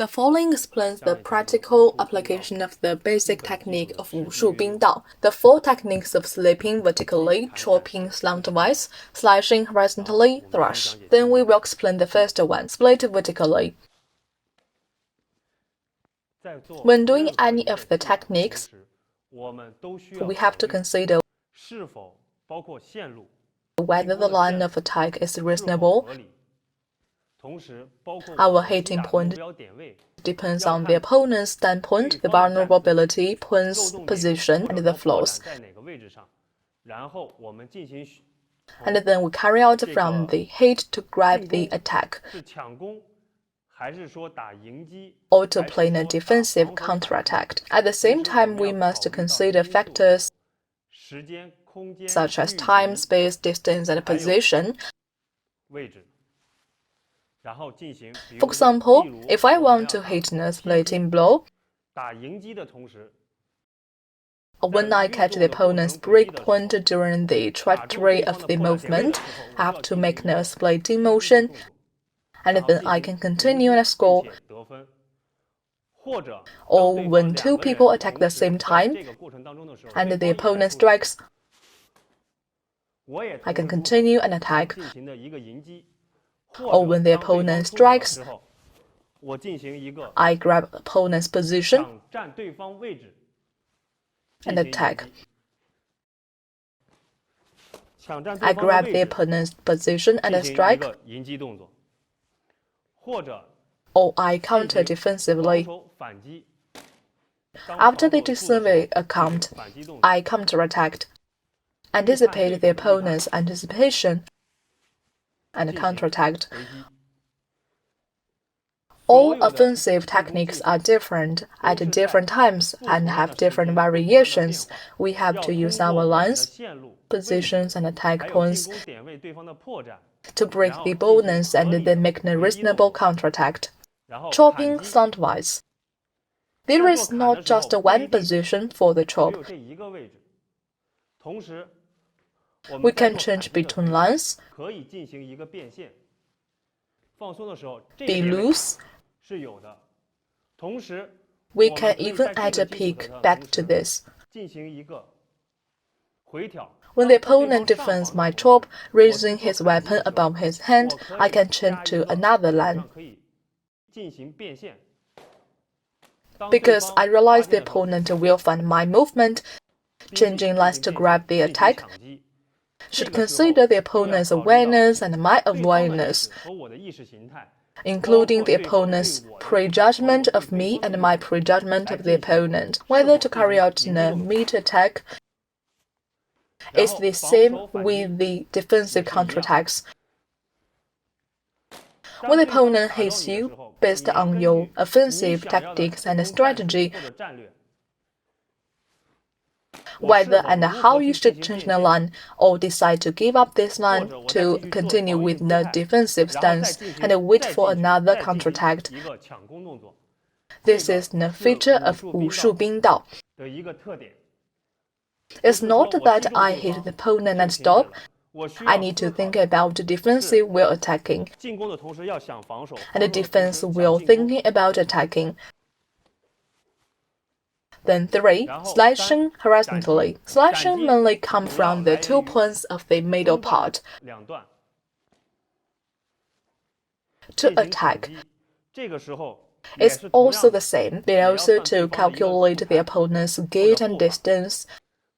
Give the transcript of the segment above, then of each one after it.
The following explains the practical application of the basic technique of 武术冰道, the four techniques of slipping vertically, chopping slantwise, slashing horizontally, thrush. Then we will explain the first one, split vertically. When doing any of the techniques, we have to consider whether the line of attack is reasonable. Our hitting point depends on the opponent's standpoint, the vulnerability, point's position, and the flaws. And then we carry out from the hit to grab the attack, or to plan a defensive counterattack. At the same time, we must consider factors such as time, space, distance, and position. For example, if I want to hit a splitting blow, when I catch the opponent's break point during the trajectory of the movement, I have to make a splitting motion, and then I can continue and score. Or when two people attack at the same time, and the opponent strikes, I can continue and attack. Or when the opponent strikes, I grab opponent's position and attack. I grab the opponent's position and strike, or I counter defensively. After the defensive attempt, I counterattacked, anticipate the opponent's anticipation, and counterattacked. All offensive techniques are different at different times and have different variations. We have to use our lines, positions, and attack points to break the opponents and then make a reasonable counterattack. Chopping slantwise. There is not just one position for the chop. We can change between lines, be loose. We can even add a peek back to this. When the opponent defends my chop, raising his weapon above his hand, I can change to another line. Because I realize the opponent will find my movement, changing lines to grab the attack should consider the opponent's awareness and my awareness, including the opponent's prejudgment of me and my prejudgment of the opponent. Whether to carry out a meat attack is the same with the defensive counterattacks. When the opponent hits you based on your offensive tactics and strategy, whether and how you should change the line or decide to give up this line to continue with the defensive stance and wait for another counterattack. This is the feature of 武术冰道. It's not that I hit the opponent and stop. I need to think about defensive while attacking, and the defense while thinking about attacking. Then 3. Slashing horizontally. Slashing mainly comes from the 2 points of the middle part. To attack, it's also the same, but also to calculate the opponent's gait and distance,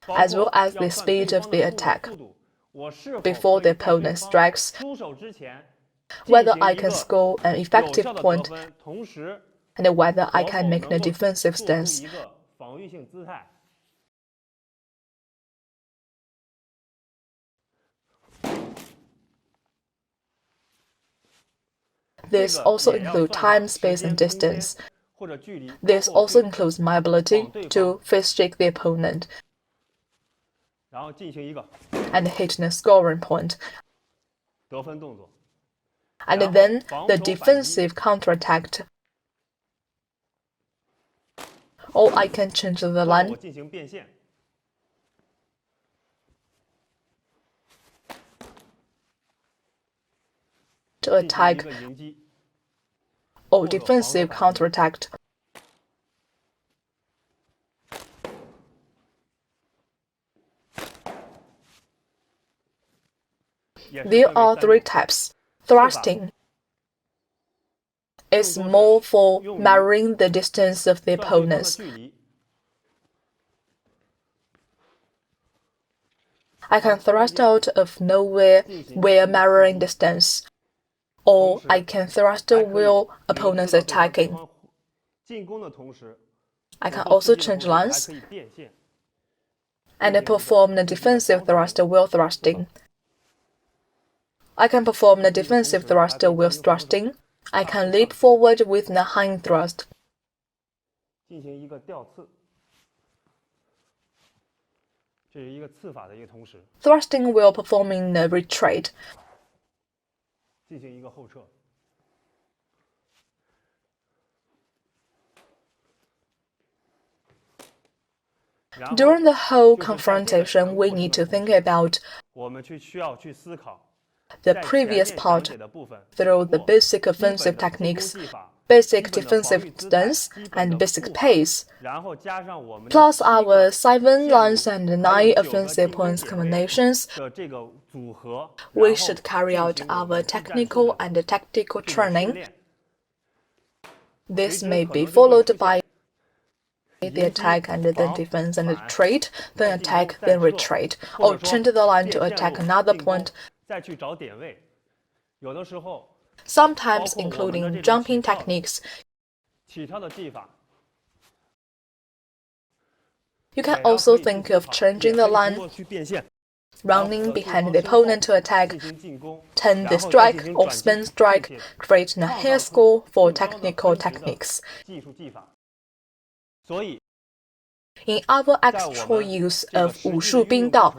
as well as the speed of the attack before the opponent strikes, whether I can score an effective point, and whether I can make a defensive stance. This also includes time, space, and distance. This also includes my ability to face shake the opponent and hit the scoring point. And then the defensive counterattack. Or I can change the line to attack, or defensive counterattack. There are three types. Thrusting is more for measuring the distance of the opponents. I can thrust out of nowhere while measuring distance, or I can thrust while opponents attacking. I can also change lines and perform the defensive thrust while thrusting. I can perform the defensive thrust while thrusting. I can leap forward with the hind thrust. Thrusting while performing the retreat. During the whole confrontation, we need to think about the previous part through the basic offensive techniques, basic defensive stance, and basic pace, plus our 7 lines and 9 offensive points combinations. We should carry out our technical and tactical training. This may be followed by the attack and then defense and retreat, then attack, then retreat, or change the line to attack another point. Sometimes including jumping techniques. You can also think of changing the line, running behind the opponent to attack, turn the strike or spin strike, creating a hair score for technical techniques. In our actual use of 武术兵道,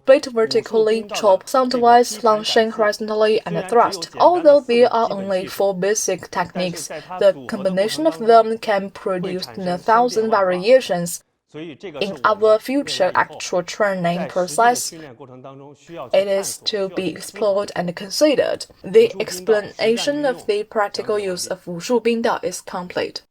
bait vertically, chop soundwise, launching horizontally, and thrust. Although there are only 4 basic techniques, the combination of them can produce 1,000 variations. In our future actual training process, it is to be explored and considered. The explanation of the practical use of 武术兵道 is complete.